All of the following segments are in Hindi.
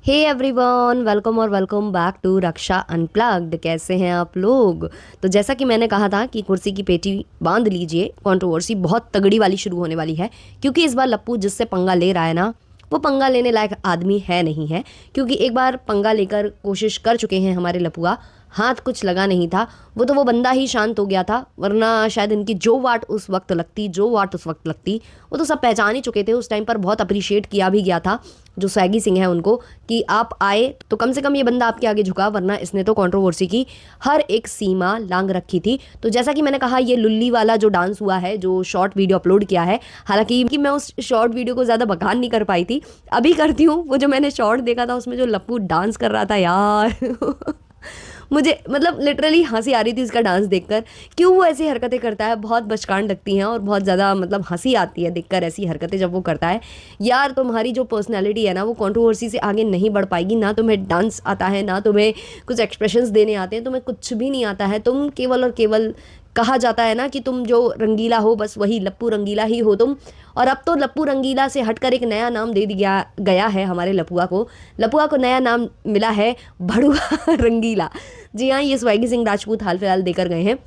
हे एवरीवन, वेलकम और welcome back to Raksha unplugged. कैसे हैं आप लोग? तो जैसा कि मैंने कहा था कि कुर्सी की पेटी बांध लीजिए, कंट्रोवर्सी बहुत तगड़ी वाली शुरू होने वाली है। क्योंकि इस बार लप्पू जिससे पंगा ले रहा है ना, वो पंगा लेने लायक आदमी है नहीं है। क्योंकि एक बार पंगा लेकर कोशिश कर चुके हैं हमारे लपुआ, हाथ कुछ लगा नहीं था। वो बंदा ही शांत हो गया था, वरना शायद इनकी जो वाट उस वक्त लगती वो तो सब पहचान ही चुके थे। उस टाइम पर बहुत अप्रिशिएट किया भी गया था जो स्वैगी सिंह है उनको, कि आप आए तो कम से कम ये बंदा आपके आगे झुका, वरना इसने तो कंट्रोवर्सी की हर एक सीमा लांग रखी थी। तो जैसा कि मैंने कहा, ये लुल्ली वाला जो डांस हुआ है, जो शॉर्ट वीडियो अपलोड किया है, हालांकि कि मैं उस शॉर्ट वीडियो को ज़्यादा बखान नहीं कर पाई थी, अभी करती हूँ। वो जो मैंने शॉर्ट देखा था उसमें जो लप्पू डांस कर रहा था यार मुझे मतलब लिटरली हंसी आ रही थी उसका डांस देखकर। क्यों वो ऐसी हरकतें करता है, बहुत बचकान लगती हैं और बहुत ज़्यादा मतलब हंसी आती है देखकर ऐसी हरकतें जब वो करता है। यार तुम्हारी जो पर्सनैलिटी है ना, वो कंट्रोवर्सी से आगे नहीं बढ़ पाएगी। ना तुम्हें डांस आता है, ना तुम्हें कुछ एक्सप्रेशंस देने आते हैं, तुम्हें कुछ भी नहीं आता है। तुम केवल और केवल, कहा जाता है ना कि तुम जो रंगीला हो, बस वही लप्पू रंगीला ही हो तुम। और अब तो लप्पू रंगीला से हटकर एक नया नाम दे दिया गया है हमारे लपुआ को नया नाम मिला है भड़ुआ रंगीला। जी हाँ, ये स्वैगी सिंह राजपूत हाल फिलहाल देकर गए हैं।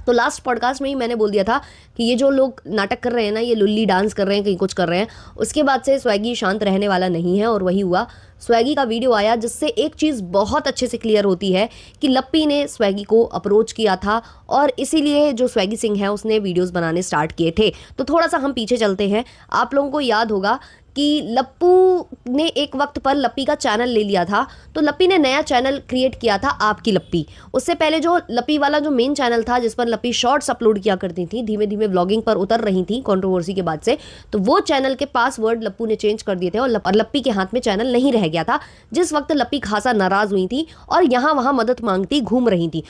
तो लास्ट पॉडकास्ट में ही मैंने बोल दिया था कि ये जो लोग नाटक कर रहे हैं ना, ये लुल्ली डांस कर रहे हैं, कहीं कुछ कर रहे हैं। उसके बाद से स्वैगी शांत रहने वाला नहीं है, और वही हुआ। स्वैगी का वीडियो आया जिससे एक चीज़ बहुत अच्छे से क्लियर होती है कि लप्पी ने स्वैगी को अप्रोच किया था, और इसीलिए जो स्वैगी सिंह है उसने वीडियोस बनाने स्टार्ट किए थे। तो थोड़ा सा हम पीछे चलते हैं। आप लोगों को याद होगा कि लप्पू ने एक वक्त पर लप्पी का चैनल ले लिया था। तो लप्पी ने नया चैनल क्रिएट किया था, आपकी लप्पी। उससे पहले जो लप्पी वाला जो मेन चैनल था, जिस पर लप्पी शॉर्ट्स अपलोड किया करती थी, धीमे धीमे व्लॉगिंग पर उतर रही थी कंट्रोवर्सी के बाद से, तो वो चैनल के पासवर्ड लप्पू ने चेंज कर दिए थे, और लप्पी के हाथ में चैनल नहीं रह गया था। जिस वक्त लप्पी खासा नाराज हुई थी और यहाँ वहाँ मदद मांगती घूम रही थी।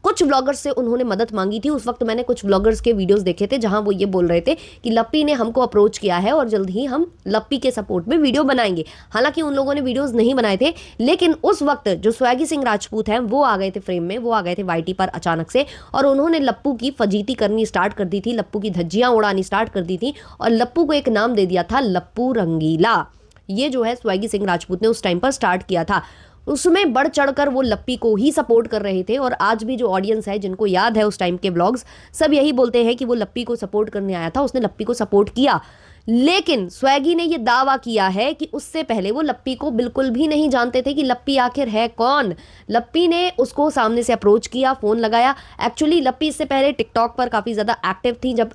कुछ व्लॉगर्स से उन्होंने मदद मांगी थी। उस वक्त मैंने कुछ व्लॉगर्स के वीडियोस देखे थे जहां वो ये बोल रहे थे कि लप्पी ने हमको अप्रोच किया है और जल्द ही हम लप्पी के सपोर्ट में वीडियो बनाएंगे। हालांकि उन लोगों ने वीडियोस नहीं बनाए थे, लेकिन उस वक्त जो स्वैगी सिंह राजपूत हैं वो आ गए थे फ्रेम में, वो आ गए थे वाईटी पर अचानक से, और उन्होंने लप्पू की फजीती करनी स्टार्ट कर दी थी, लप्पू की धज्जियां उड़ानी स्टार्ट कर दी थी, और लप्पू को एक नाम दे दिया था, लप्पू रंगीला। ये जो है स्वैगी सिंह राजपूत ने उस टाइम पर स्टार्ट किया था। उसमें बढ़ चढ़कर वो लप्पी को ही सपोर्ट कर रहे थे, और आज भी जो ऑडियंस है, जिनको याद है उस टाइम के व्लॉग्स, सब यही बोलते हैं कि वो लप्पी को सपोर्ट करने आया था, उसने लप्पी को सपोर्ट किया। लेकिन स्वैगी ने ये दावा किया है कि उससे पहले वो लप्पी को बिल्कुल भी नहीं जानते थे कि लप्पी आखिर है कौन। लप्पी ने उसको सामने से अप्रोच किया, फोन लगाया। एक्चुअली लप्पी इससे पहले टिकटॉक पर काफ़ी ज़्यादा एक्टिव थी, जब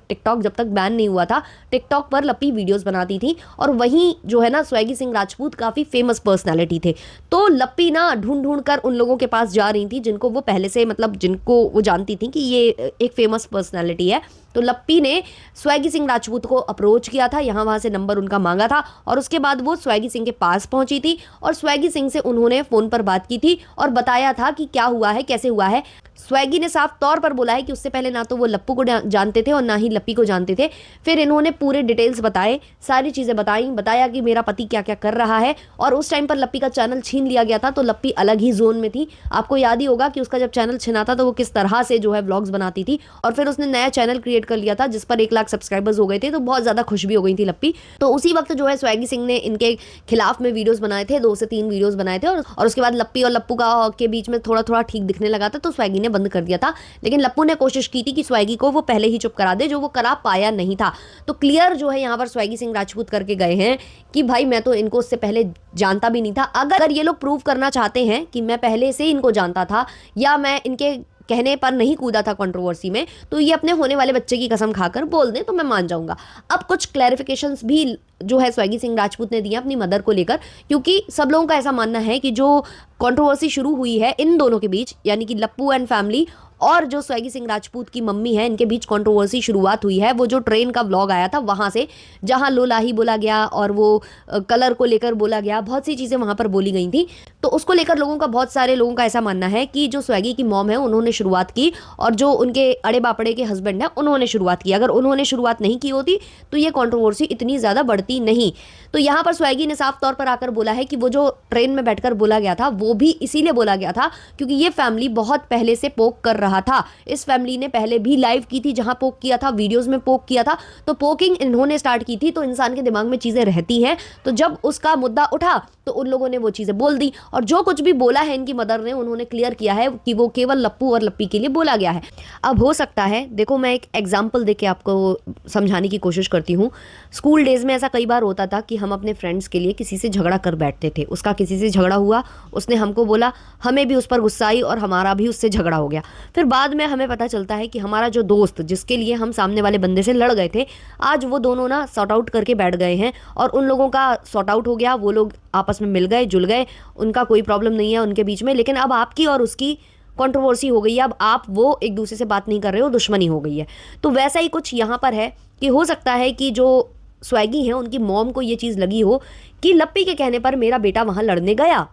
तक बैन नहीं हुआ था। टिकटॉक पर लप्पी वीडियोस बनाती थी, और वहीं जो है ना, स्वैगी सिंह राजपूत काफ़ी फेमस पर्सनैलिटी थे। तो लप्पी ना ढूंढ ढूंढ कर उन लोगों के पास जा रही थी जिनको वो पहले से, मतलब जिनको वो जानती थी कि ये एक फेमस पर्सनैलिटी है। तो लप्पी ने स्वैगी सिंह राजपूत को अप्रोच किया था, यहाँ वहाँ से नंबर उनका मांगा था, और उसके बाद वो स्वैगी सिंह के पास पहुंची थी, और स्वैगी सिंह से उन्होंने फ़ोन पर बात की थी और बताया था कि क्या हुआ है, कैसे हुआ है। स्वैगी ने साफ तौर पर बोला है कि उससे पहले ना तो वो लप्पू को जानते थे और ना ही लप्पी को जानते थे। फिर इन्होंने पूरे डिटेल्स बताए, सारी चीज़ें बताया कि मेरा पति क्या क्या कर रहा है। और उस टाइम पर लप्पी का चैनल छीन लिया गया था, तो लप्पी अलग ही जोन में थी। आपको याद ही होगा कि उसका जब चैनल छिना था तो वो किस तरह से जो है व्लॉग्स बनाती थी, और फिर उसने नया चैनल क्रिएट कर लिया था जिस पर 1 लाख सब्सक्राइबर्स हो गए थे, तो बहुत ज़्यादा खुश भी हो गई थी लप्पी। तो उसी वक्त जो है स्वैगी सिंह ने इनके खिलाफ में वीडियोस बनाए थे, 2 से 3 वीडियोस बनाए थे, और उसके बाद लप्पी और लप्पू का के बीच में थोड़ा थोड़ा ठीक दिखने लगा था, तो स्वैगी ने बंद कर दिया था। लेकिन लप्पू ने कोशिश की थी कि स्वैगी को वो पहले ही चुप करा दे, जो वो करा पाया नहीं था। तो क्लियर जो है यहाँ पर स्वैगी सिंह राजपूत करके गए हैं कि भाई मैं तो इनको उससे पहले जानता भी नहीं था। अगर ये लोग प्रूव करना चाहते हैं कि मैं पहले से इनको जानता था, या मैं इनके कहने पर नहीं कूदा था कंट्रोवर्सी में, तो ये अपने होने वाले बच्चे की कसम खाकर बोल दें तो मैं मान जाऊंगा। अब कुछ क्लैरिफिकेशंस भी जो है स्वैगी सिंह राजपूत ने दिया अपनी मदर को लेकर, क्योंकि सब लोगों का ऐसा मानना है कि जो कंट्रोवर्सी शुरू हुई है इन दोनों के बीच, यानी कि लप्पू एंड फैमिली और जो स्वैगी सिंह राजपूत की मम्मी है, इनके बीच कंट्रोवर्सी शुरुआत हुई है वो जो ट्रेन का व्लॉग आया था वहाँ से, जहाँ लोलाही बोला गया और वो कलर को लेकर बोला गया, बहुत सी चीज़ें वहाँ पर बोली गई थी। तो उसको लेकर बहुत सारे लोगों का ऐसा मानना है कि जो स्वैगी की मॉम है उन्होंने शुरुआत की, और जो उनके अड़े बापड़े के हस्बैंड है उन्होंने शुरुआत की। अगर उन्होंने शुरुआत नहीं की होती तो ये कंट्रोवर्सी इतनी ज़्यादा बढ़ती चाहती नहीं। तो यहाँ पर स्वैगी ने साफ तौर पर आकर बोला है कि वो जो ट्रेन में बैठकर बोला गया था वो भी इसीलिए बोला गया था क्योंकि ये फैमिली बहुत पहले से पोक कर रहा था। इस फैमिली ने पहले भी लाइव की थी जहां पोक किया था, वीडियोस में पोक किया था। तो पोकिंग इन्होंने स्टार्ट की थी, तो इंसान के दिमाग में चीजें रहती हैं, तो जब उसका मुद्दा उठा तो उन लोगों ने वो चीजें बोल दी। और जो कुछ भी बोला है इनकी मदर ने, उन्होंने क्लियर किया है कि वो केवल लप्पू और लप्पी के लिए बोला गया है। अब हो सकता है, देखो मैं एक एग्जाम्पल देके आपको समझाने की कोशिश करती हूँ। स्कूल डेज में ऐसा कई बार होता था कि हम अपने फ्रेंड्स के लिए किसी से झगड़ा कर बैठते थे। उसका किसी से झगड़ा हुआ, उसने हमको बोला, हमें भी उस पर गुस्सा आई और हमारा भी उससे झगड़ा हो गया। फिर बाद में हमें पता चलता है कि हमारा जो दोस्त जिसके लिए हम सामने वाले बंदे से लड़ गए थे, आज वो दोनों ना सॉर्ट आउट करके बैठ गए हैं और उन लोगों का सॉर्ट आउट हो गया। वो लोग आपस में मिल गए, जुल गए, उनका कोई प्रॉब्लम नहीं है उनके बीच में। लेकिन अब आपकी और उसकी कंट्रोवर्सी हो गई है। अब आप वो एक दूसरे से बात नहीं कर रहे हो, दुश्मनी हो गई है। तो वैसा ही कुछ यहाँ पर है कि हो सकता है कि जो स्वैगी हैं उनकी मॉम को ये चीज़ लगी हो कि लप्पी के कहने पर मेरा बेटा वहाँ लड़ने गया,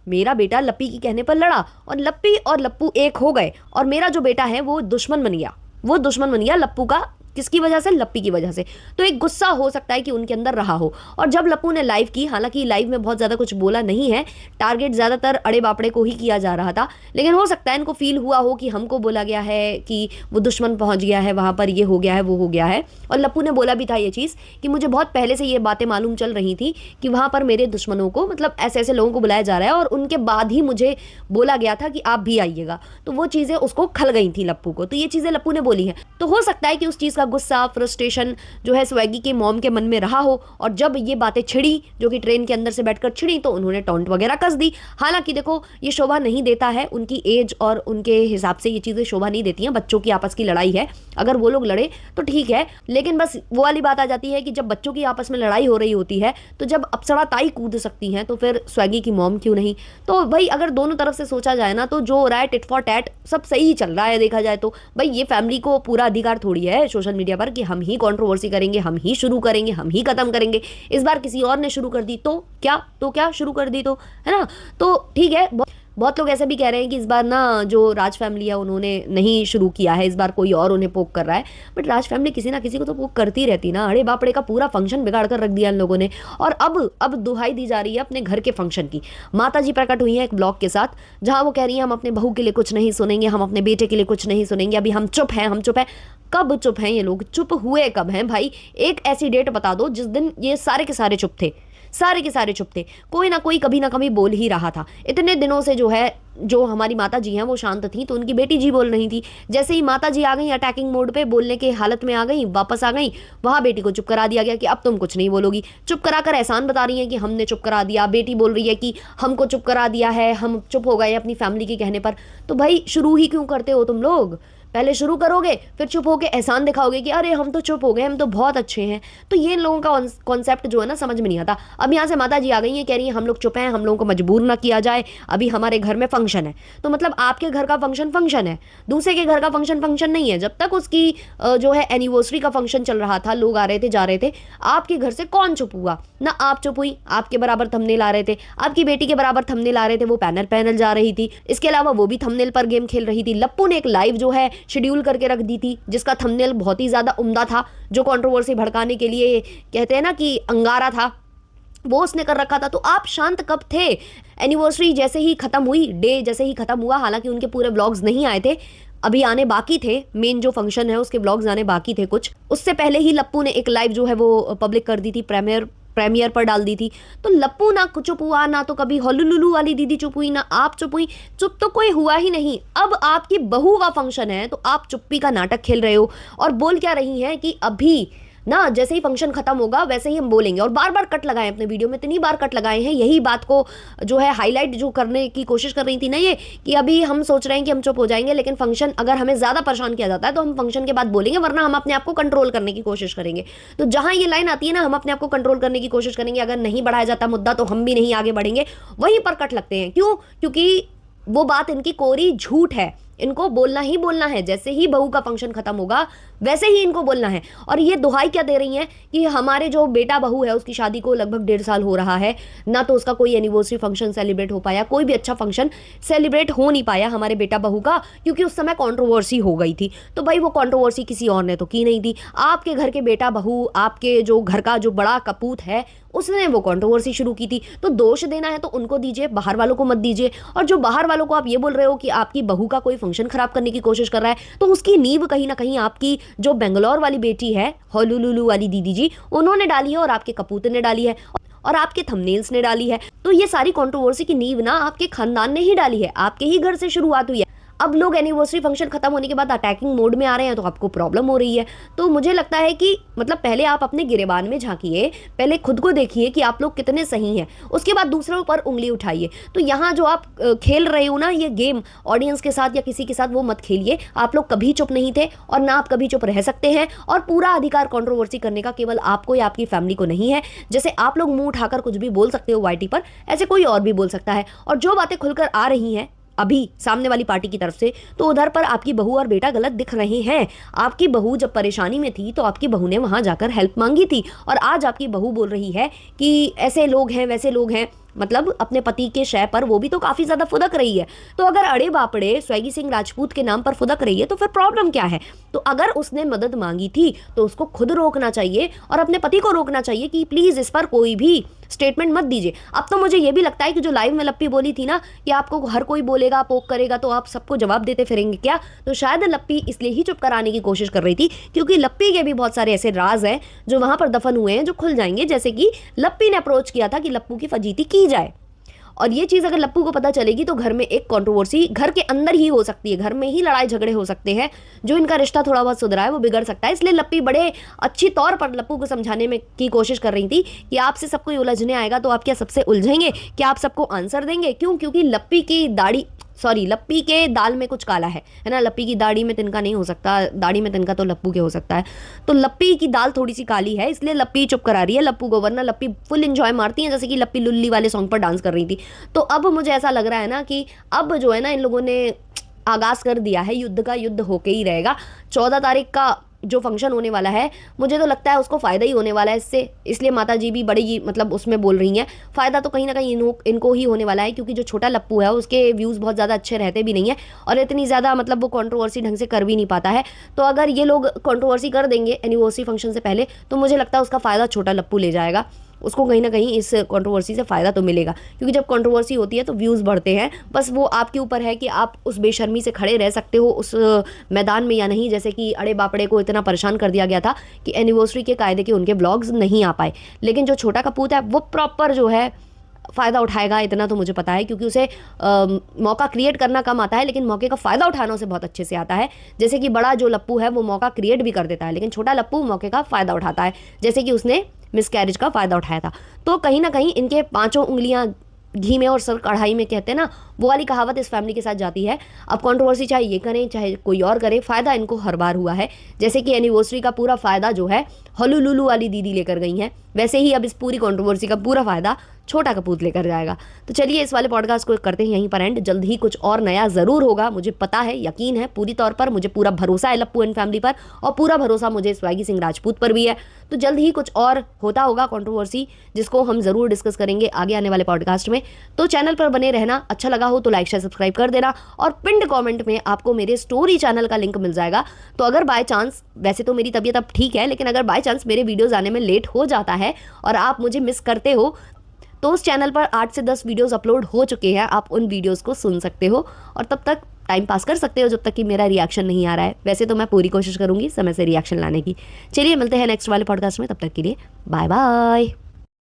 मेरा बेटा लप्पी के कहने पर लड़ा और लप्पी और लप्पू एक हो गए और मेरा जो बेटा है वो दुश्मन बन गया। वो दुश्मन बन गया लप्पू का, किसकी वजह से? लप्पी की वजह से। तो एक गुस्सा हो सकता है कि उनके अंदर रहा हो। और जब लप्पू ने लाइव की, हालांकि लाइव में बहुत ज़्यादा कुछ बोला नहीं है, टारगेट ज़्यादातर अड़े बापड़े को ही किया जा रहा था, लेकिन हो सकता है इनको फील हुआ हो कि हमको बोला गया है कि वो दुश्मन पहुंच गया है, वहाँ पर ये हो गया है, वो हो गया है। और लप्पू ने बोला भी था ये चीज़ कि मुझे बहुत पहले से ये बातें मालूम चल रही थी कि वहाँ पर मेरे दुश्मनों को, मतलब ऐसे ऐसे लोगों को बुलाया जा रहा है और उनके बाद ही मुझे बोला गया था कि आप भी आइएगा। तो वो चीज़ें उसको खल गई थी लप्पू को। तो ये चीज़ें लप्पू ने बोली हैं। तो हो सकता है कि उस चीज़ का गुस्सा, फ्रस्ट्रेशन जो है स्वैगी के मॉम के मन में रहा हो और जब ये बातें छिड़ी, जो कि ट्रेन के अंदर से बैठकर छिड़ी, तो उन्होंने टॉन्ट वगैरह कस दी। हालांकि देखो ये शोभा नहीं देता है, उनकी एज और उनके हिसाब से ये चीज़ें शोभा नहीं देती हैं। बच्चों की आपस की लड़ाई है, अगर वो लोग लड़े तो ठीक है, लेकिन बस वो वाली बात आ जाती है कि जब बच्चों की आपस में लड़ाई हो रही होती है तो जब अप्सरा ताई कूद सकती हैं तो फिर स्वैगी की मॉम क्यों नहीं? तो भाई अगर दोनों तरफ से सोचा जाए ना तो जो हो रहा है टिट फॉर टैट सब सही चल रहा है देखा जाए तो। भाई ये फैमिली को पूरा अधिकार थोड़ी है सोशल मीडिया पर कि हम ही कंट्रोवर्सी करेंगे, हम ही शुरू करेंगे, हम ही खत्म करेंगे। इस बार किसी और ने शुरू कर दी तो क्या शुरू कर दी तो, है ना? तो ठीक है, बहुत लोग ऐसे भी कह रहे हैं कि इस बार ना जो राज फैमिली है उन्होंने नहीं शुरू किया है, इस बार कोई और उन्हें पोक कर रहा है। बट राज फैमिली किसी ना किसी को तो पोक करती रहती ना। अड़े बापड़े का पूरा फंक्शन बिगाड़ कर रख दिया इन लोगों ने। और अब दुहाई दी जा रही है अपने घर के फंक्शन की। माता जी प्रकट हुई है एक ब्लॉग के साथ जहां वो कह रही है हम अपने बहू के लिए कुछ नहीं सुनेंगे, हम अपने बेटे के लिए कुछ नहीं सुनेंगे, अभी हम चुप हैं, हम चुप हैं। कब चुप हैं ये लोग? चुप हुए कब हैं भाई? एक ऐसी डेट बता दो जिस दिन ये सारे के सारे चुप थे, सारे के सारे चुप थे। कोई ना कोई कभी ना कभी बोल ही रहा था। इतने दिनों से जो है, जो हमारी माता जी हैं वो शांत थी तो उनकी बेटी जी बोल रही थी। जैसे ही माता जी आ गई अटैकिंग मोड पे, बोलने के हालत में आ गई, वापस आ गई, वहाँ बेटी को चुप करा दिया गया कि अब तुम कुछ नहीं बोलोगी। चुप कराकर एहसान बता रही है कि हमने चुप करा दिया। बेटी बोल रही है कि हमको चुप करा दिया है, हम चुप हो गए अपनी फैमिली के कहने पर। तो भाई शुरू ही क्यों करते हो तुम लोग? पहले शुरू करोगे फिर चुप होके एहसान दिखाओगे कि अरे हम तो चुप हो गए, हम तो बहुत अच्छे हैं। तो ये इन लोगों का कॉन्सेप्ट जो है ना समझ में नहीं आता। अब यहाँ से माता जी आ गई हैं, कह रही है हम लोग चुप हैं, हम लोगों को मजबूर ना किया जाए, अभी हमारे घर में फंक्शन है। तो मतलब आपके घर का फंक्शन है, दूसरे के घर का फंक्शन नहीं है। जब तक उसकी जो है एनिवर्सरी का फंक्शन चल रहा था, लोग आ रहे थे जा रहे थे, आपके घर से कौन चुप हुआ? ना आप चुप हुई, आपके बराबर थंबनेल आ रहे थे, आपकी बेटी के बराबर थंबनेल आ रहे थे, वो पैनल जा रही थी। इसके अलावा वो भी थंबनेल पर गेम खेल रही थी। लप्पू ने एक लाइव जो है शेड्यूल करके रख दी थी जिसका थंबनेल बहुत ही ज्यादा उम्दा था, जो कंट्रोवर्सी भड़काने के लिए कहते हैं ना कि अंगारा था, वो उसने कर रखा था। तो आप शांत कब थे? एनिवर्सरी जैसे ही खत्म हुई, डे जैसे ही खत्म हुआ, हालांकि उनके पूरे व्लॉग्स नहीं आए थे, अभी आने बाकी थे, मेन जो फंक्शन है उसके व्लॉग्स आने बाकी थे कुछ, उससे पहले ही लप्पू ने एक लाइव जो है वो पब्लिक कर दी थी, प्रीमियर पर डाल दी थी। तो लप्पू ना चुप हुआ, ना तो कभी होलुलुलु वाली दीदी चुप हुई, ना आप चुप हुई। चुप तो कोई हुआ ही नहीं। अब आपकी बहू का फंक्शन है तो आप चुप्पी का नाटक खेल रहे हो और बोल क्या रही हैं कि अभी ना जैसे ही फंक्शन खत्म होगा वैसे ही हम बोलेंगे। और बार बार कट लगाए अपने वीडियो में, इतनी बार कट लगाए हैं। यही बात को जो है हाईलाइट जो करने की कोशिश कर रही थी ना ये, कि अभी हम सोच रहे हैं कि हम चुप हो जाएंगे, लेकिन फंक्शन अगर हमें ज़्यादा परेशान किया जाता है तो हम फंक्शन के बाद बोलेंगे, वरना हम अपने आप को कंट्रोल करने की कोशिश करेंगे। तो जहाँ ये लाइन आती है ना, हम अपने आप को कंट्रोल करने की कोशिश करेंगे, अगर नहीं बढ़ाया जाता मुद्दा तो हम भी नहीं आगे बढ़ेंगे, वहीं पर कट लगते हैं। क्यों? क्योंकि वो बात इनकी कोरी झूठ है। इनको बोलना ही बोलना है, जैसे ही बहू का फंक्शन खत्म होगा वैसे ही इनको बोलना है। और ये दुहाई क्या दे रही हैं कि हमारे जो बेटा बहू है उसकी शादी को लगभग 1.5 साल हो रहा है, ना तो उसका कोई एनिवर्सरी फंक्शन सेलिब्रेट हो पाया, कोई भी अच्छा फंक्शन सेलिब्रेट हो नहीं पाया हमारे बेटा बहू का, क्योंकि उस समय कंट्रोवर्सी हो गई थी। तो भाई वो कंट्रोवर्सी किसी और ने तो की नहीं थी, आपके घर के बेटा बहू, आपके जो घर का जो बड़ा कपूत है उसने वो कंट्रोवर्सी शुरू की थी। तो दोष देना है तो उनको दीजिए, बाहर वालों को मत दीजिए। और जो बाहर वालों को आप ये बोल रहे हो कि आपकी बहू का कोई फंक्शन खराब करने की कोशिश कर रहा है, तो उसकी नींव कहीं ना कहीं आपकी जो बेंगलोर वाली बेटी है, होलुलुलु वाली दीदी जी, उन्होंने डाली है और आपके कपूत ने डाली है और आपके थंबनेल्स ने डाली है। तो ये सारी कंट्रोवर्सी की नींव ना आपके खानदान ने ही डाली है, आपके ही घर से शुरुआत हुई है। अब लोग एनिवर्सरी फंक्शन खत्म होने के बाद अटैकिंग मोड में आ रहे हैं, तो आपको प्रॉब्लम हो रही है। तो मुझे लगता है कि मतलब पहले आप अपने गिरेबान में झांकिए, पहले खुद को देखिए कि आप लोग कितने सही हैं, उसके बाद दूसरों पर उंगली उठाइए। तो यहाँ जो आप खेल रहे हो ना ये गेम ऑडियंस के साथ या किसी के साथ, वो मत खेलिए। आप लोग कभी चुप नहीं थे और ना आप कभी चुप रह सकते हैं, और पूरा अधिकार कंट्रोवर्सी करने का केवल आपको या आपकी फैमिली को नहीं है। जैसे आप लोग मुंह उठाकर कुछ भी बोल सकते हो वाईटी पर, ऐसे कोई और भी बोल सकता है। और जो बातें खुलकर आ रही हैं अभी सामने वाली पार्टी की तरफ से, तो उधर पर आपकी बहू और बेटा गलत दिख रहे हैं। आपकी बहू जब परेशानी में थी तो आपकी बहू ने वहां जाकर हेल्प मांगी थी, और आज आपकी बहू बोल रही है कि ऐसे लोग हैं वैसे लोग हैं, मतलब अपने पति के शय पर वो भी तो काफी ज्यादा फुदक रही है। तो अगर अड़े बापड़े स्वैगी सिंह राजपूत के नाम पर फुदक रही है तो फिर प्रॉब्लम क्या है? तो अगर उसने मदद मांगी थी तो उसको खुद रोकना चाहिए और अपने पति को रोकना चाहिए कि प्लीज इस पर कोई भी स्टेटमेंट मत दीजिए। अब तो मुझे ये भी लगता है कि जो लाइव में लप्पी बोली थी ना कि आपको हर कोई बोलेगा, पोक करेगा, तो आप सबको जवाब देते फिरेंगे क्या, तो शायद लप्पी इसलिए ही चुप कराने की कोशिश कर रही थी, क्योंकि लप्पी के भी बहुत सारे ऐसे राज हैं जो वहां पर दफन हुए हैं, जो खुल जाएंगे। जैसे कि लप्पी ने अप्रोच किया था कि लप्पू की फजीती की जाए, और ये चीज़ अगर लप्पू को पता चलेगी तो घर में एक कंट्रोवर्सी घर के अंदर ही हो सकती है, घर में ही लड़ाई झगड़े हो सकते हैं, जो इनका रिश्ता थोड़ा बहुत सुधरा है वो बिगड़ सकता है। इसलिए लप्पी बड़े अच्छी तौर पर लप्पू को समझाने में की कोशिश कर रही थी कि आपसे सब कोई उलझने आएगा तो आप क्या सबसे उलझेंगे, क्या आप सबको आंसर देंगे? क्यों? क्योंकि लप्पी की दाढ़ी, सॉरी, लप्पी के दाल में कुछ काला है ना। लप्पी की दाढ़ी में तिनका नहीं हो सकता, दाढ़ी में तिनका तो लप्पू के हो सकता है। तो लप्पी की दाल थोड़ी सी काली है, इसलिए लप्पी चुप करा रही है लप्पू को, वरना लप्पी फुल एंजॉय मारती है, जैसे कि लप्पी लुल्ली वाले सॉन्ग पर डांस कर रही थी। तो अब मुझे ऐसा लग रहा है ना कि अब जो है ना इन लोगों ने आगाज कर दिया है, युद्ध का युद्ध होके ही रहेगा। 14 तारीख का जो फंक्शन होने वाला है मुझे तो लगता है उसको फ़ायदा ही होने वाला है इससे, इसलिए माता जी भी बड़ी मतलब उसमें बोल रही हैं। फ़ायदा तो कहीं ना कहीं इनको ही होने वाला है, क्योंकि जो छोटा लप्पू है उसके व्यूज़ बहुत ज़्यादा अच्छे रहते भी नहीं है और इतनी ज़्यादा मतलब वो कंट्रोवर्सी ढंग से कर भी नहीं पाता है। तो अगर ये लोग कंट्रोवर्सी कर देंगे एनिवर्सरी फंक्शन से पहले, तो मुझे लगता है उसका फ़ायदा छोटा लप्पू ले जाएगा, उसको कहीं ना कहीं इस कंट्रोवर्सी से फ़ायदा तो मिलेगा। क्योंकि जब कंट्रोवर्सी होती है तो व्यूज़ बढ़ते हैं, बस वो आपके ऊपर है कि आप उस बेशर्मी से खड़े रह सकते हो उस मैदान में या नहीं। जैसे कि अड़े बापड़े को इतना परेशान कर दिया गया था कि एनिवर्सरी के कायदे के उनके ब्लॉग्स नहीं आ पाए, लेकिन जो छोटा कपूत है वो प्रॉपर जो है फ़ायदा उठाएगा, इतना तो मुझे पता है, क्योंकि उसे मौका क्रिएट करना कम आता है लेकिन मौके का फ़ायदा उठाना उसे बहुत अच्छे से आता है। जैसे कि बड़ा जो लप्पू है वो मौका क्रिएट भी कर देता है, लेकिन छोटा लप्पू मौके का फ़ायदा उठाता है, जैसे कि उसने मिसकैरेज का फ़ायदा उठाया था। तो कहीं ना कहीं इनके 5 उंगलियां घी में और सर कढ़ाई में, कहते हैं ना, वो वाली कहावत इस फैमिली के साथ जाती है। अब कंट्रोवर्सी चाहे ये करें चाहे कोई और करे, फ़ायदा इनको हर बार हुआ है। जैसे कि एनिवर्सरी का पूरा फ़ायदा जो है होलुलुलु वाली दीदी लेकर गई हैं, वैसे ही अब इस पूरी कंट्रोवर्सी का पूरा फ़ायदा छोटा कपूत लेकर जाएगा। तो चलिए इस वाले पॉडकास्ट को करते हैं यहीं पर एंड। जल्द ही कुछ और नया ज़रूर होगा, मुझे पता है, यकीन है पूरी तौर पर, मुझे पूरा भरोसा है लप्पू एंड फैमिली पर, और पूरा भरोसा मुझे स्वैगी सिंह राजपूत पर भी है। तो जल्द ही कुछ और होता होगा कंट्रोवर्सी, जिसको हम ज़रूर डिस्कस करेंगे आगे आने वाले पॉडकास्ट में। तो चैनल पर बने रहना, अच्छा लगा हो तो लाइक शेयर सब्सक्राइब कर देना, और पिंड कमेंट में आपको मेरे स्टोरी चैनल का लिंक मिल जाएगा। तो अगर बाय चांस, वैसे तो मेरी तबीयत अब ठीक है, लेकिन अगर बाय चांस मेरे वीडियोज़ आने में लेट हो जाता है और आप मुझे मिस करते हो, तो उस चैनल पर 8 से 10 वीडियोस अपलोड हो चुके हैं, आप उन वीडियोस को सुन सकते हो और तब तक टाइम पास कर सकते हो जब तक कि मेरा रिएक्शन नहीं आ रहा है। वैसे तो मैं पूरी कोशिश करूंगी समय से रिएक्शन लाने की। चलिए मिलते हैं नेक्स्ट वाले पॉडकास्ट में, तब तक के लिए बाय बाय।